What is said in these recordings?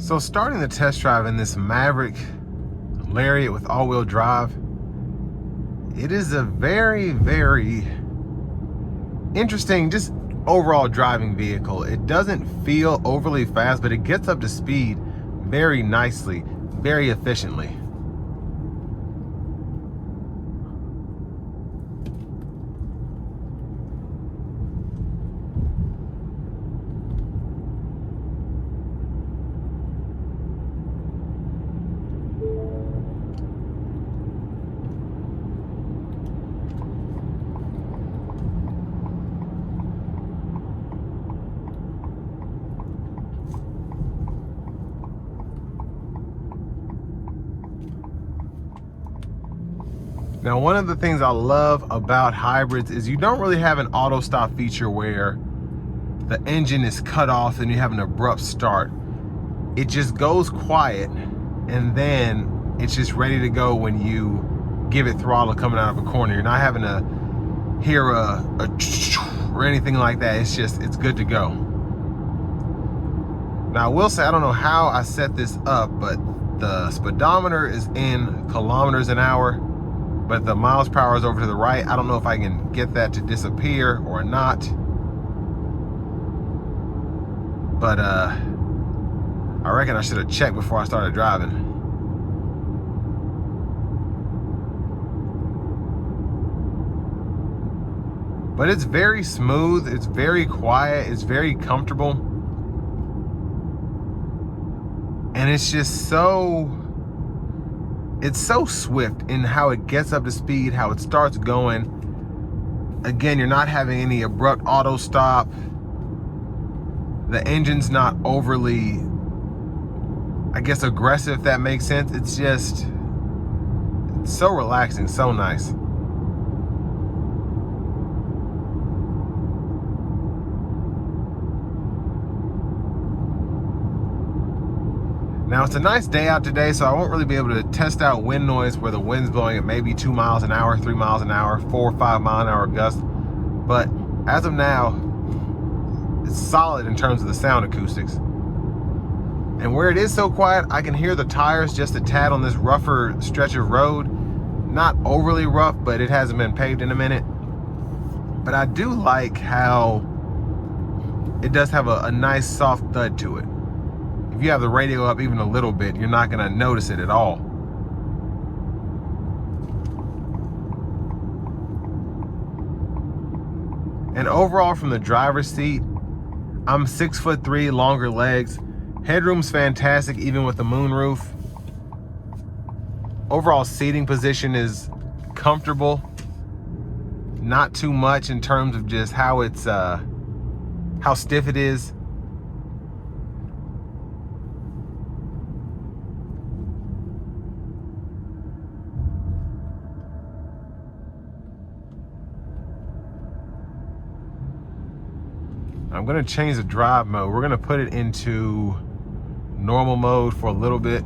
So starting the test drive in this Maverick Lariat with all-wheel drive, it is a very, very interesting, just overall driving vehicle. It doesn't feel overly fast, but it gets up to speed very nicely, very efficiently. Now, one of the things I love about hybrids is you don't really have an auto stop feature where the engine is cut off and you have an abrupt start. It just goes quiet and then it's just ready to go when you give it throttle coming out of a corner. You're not having to hear a or anything like that. It's good to go. Now, I will say, I don't know how I set this up, but the speedometer is in kilometers an hour, but the miles per hour is over to the right. I don't know if I can get that to disappear or not. But I reckon I should have checked before I started driving. But it's very smooth, it's very quiet, it's very comfortable. And it's just it's so swift in how it gets up to speed, how it starts going. Again, you're not having any abrupt auto stop. The engine's not overly, I guess, aggressive, if that makes sense. It's so relaxing, so nice. Now, it's a nice day out today, so I won't really be able to test out wind noise where the wind's blowing at maybe 2 miles an hour, 3 miles an hour, 4 or 5 mile an hour gusts. But as of now, it's solid in terms of the sound acoustics. And where it is so quiet, I can hear the tires just a tad on this rougher stretch of road. Not overly rough, but it hasn't been paved in a minute. But I do like how it does have a nice soft thud to it. If you have the radio up even a little bit, you're not gonna notice it at all. And overall, from the driver's seat, I'm 6'3", longer legs. Headroom's fantastic, even with the moonroof. Overall seating position is comfortable. Not too much in terms of just how it's how stiff it is. I'm gonna change the drive mode. We're gonna put it into normal mode for a little bit.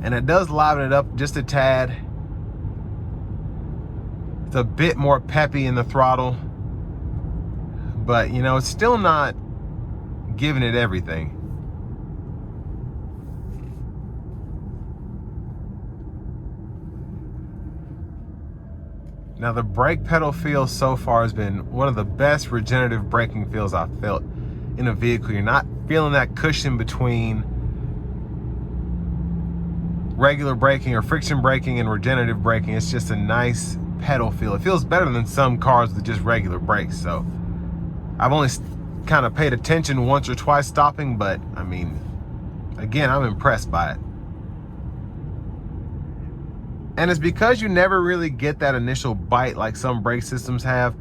And it does liven it up just a tad. It's a bit more peppy in the throttle. But, you know, it's still not giving it everything. Now, the brake pedal feel so far has been one of the best regenerative braking feels I've felt in a vehicle. You're not feeling that cushion between regular braking or friction braking and regenerative braking. It's just a nice pedal feel. It feels better than some cars with just regular brakes. So I've only kind of paid attention once or twice stopping, but I mean, again, I'm impressed by it. And it's because you never really get that initial bite like some brake systems have.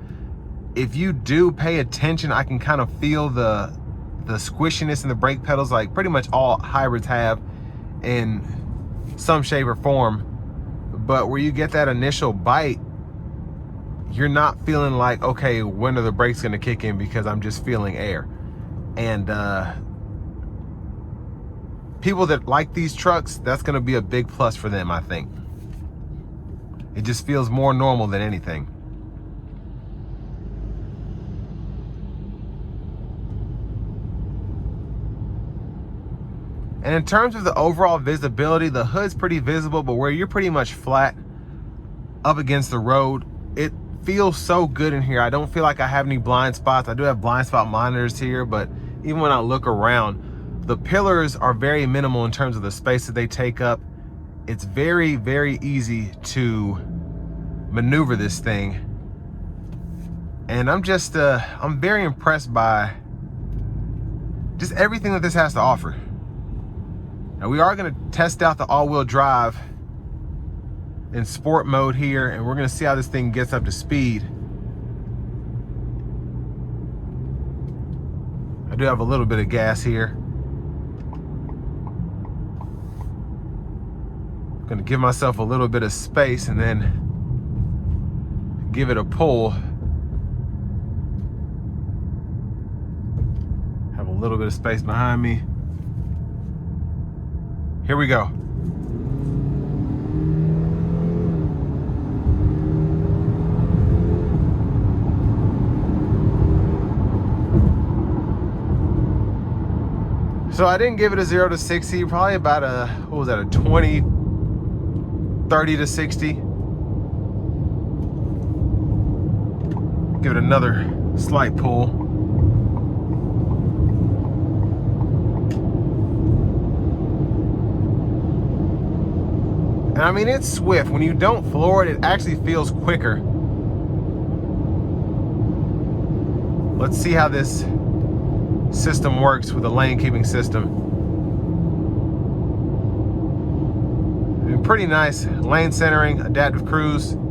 If you do pay attention, I can kind of feel the squishiness in the brake pedals, like pretty much all hybrids have in some shape or form. But where you get that initial bite, you're not feeling like, okay, when are the brakes gonna kick in, because I'm just feeling air. And people that like these trucks, that's gonna be a big plus for them, I think. It just feels more normal than anything. And in terms of the overall visibility, the hood's pretty visible, but where you're pretty much flat up against the road, it feels so good in here. I don't feel like I have any blind spots. I do have blind spot monitors here, but even when I look around, the pillars are very minimal in terms of the space that they take up. It's very, very easy to maneuver this thing. And I'm very impressed by just everything that this has to offer. Now we are going to test out the all-wheel drive in sport mode here, and we're going to see how this thing gets up to speed. I do have a little bit of gas here. I'm going to give myself a little bit of space and then give it a pull. Have a little bit of space behind me. Here we go. So I didn't give it a 0 to 60, probably about a, what was that, a 20, 30 to 60. Give it another slight pull. And I mean, it's swift. When you don't floor it, it actually feels quicker. Let's see how this system works with the lane keeping system. Pretty nice lane centering, adaptive cruise. And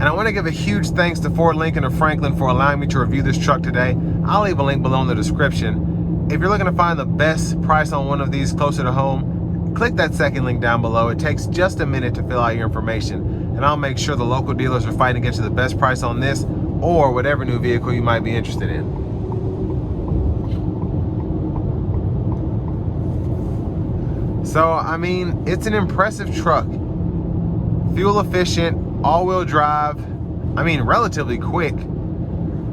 I want to give a huge thanks to Ford, Lincoln, and Franklin for allowing me to review this truck today. I'll leave a link below in the description. If you're looking to find the best price on one of these closer to home, click that second link down below. It takes just a minute to fill out your information, and I'll make sure the local dealers are fighting to get you the best price on this or whatever new vehicle you might be interested in. So, I mean, it's an impressive truck. Fuel efficient, all-wheel drive, I mean, relatively quick,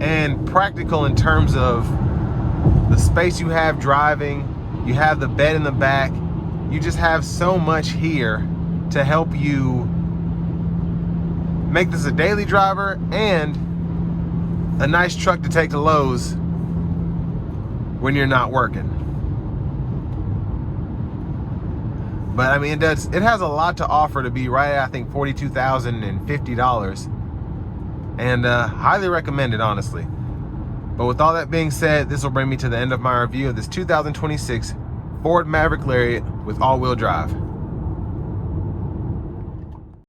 and practical in terms of the space you have driving. You have the bed in the back. You just have so much here to help you make this a daily driver and a nice truck to take to Lowe's when you're not working. But I mean, it has a lot to offer to be right at, I think, $42,050, and highly recommended, honestly. But with all that being said, this will bring me to the end of my review of this 2026 Ford Maverick Lariat with all-wheel drive.